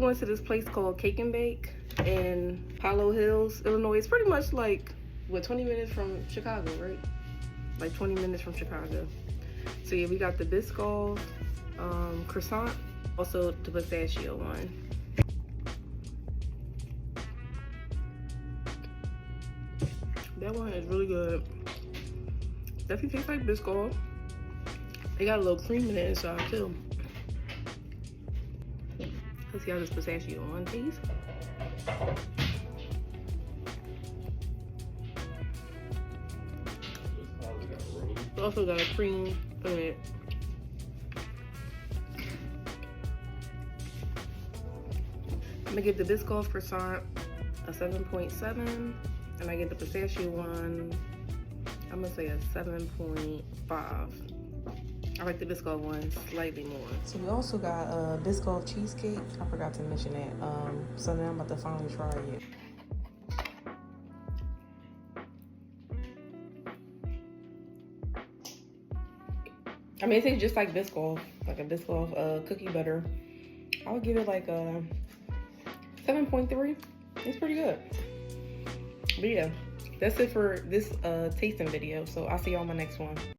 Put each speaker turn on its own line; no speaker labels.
going to this place called Cake and Bake in Hollow Hills, Illinois. It's pretty much like, what, 20 minutes from Chicago, right? Like 20 minutes from Chicago. So yeah, we got the Biscoff croissant, also the pistachio one. That one is really good. Definitely tastes like Biscoff. They got a little cream in the inside too. Let's see how this pistachio one tastes. It's also got a cream in it. I'm gonna give the Biscoff croissant a 7.7, and I get the pistachio one, I'm gonna say a 7.5. I like the Biscoff one slightly more. So we also got Biscoff cheesecake. I forgot to mention that. So now I'm about to finally try it. I mean, it tastes just like Biscoff, like a Biscoff cookie butter. I would give it like a 7.3. It's pretty good. But yeah, that's it for this tasting video. So I'll see y'all in my next one.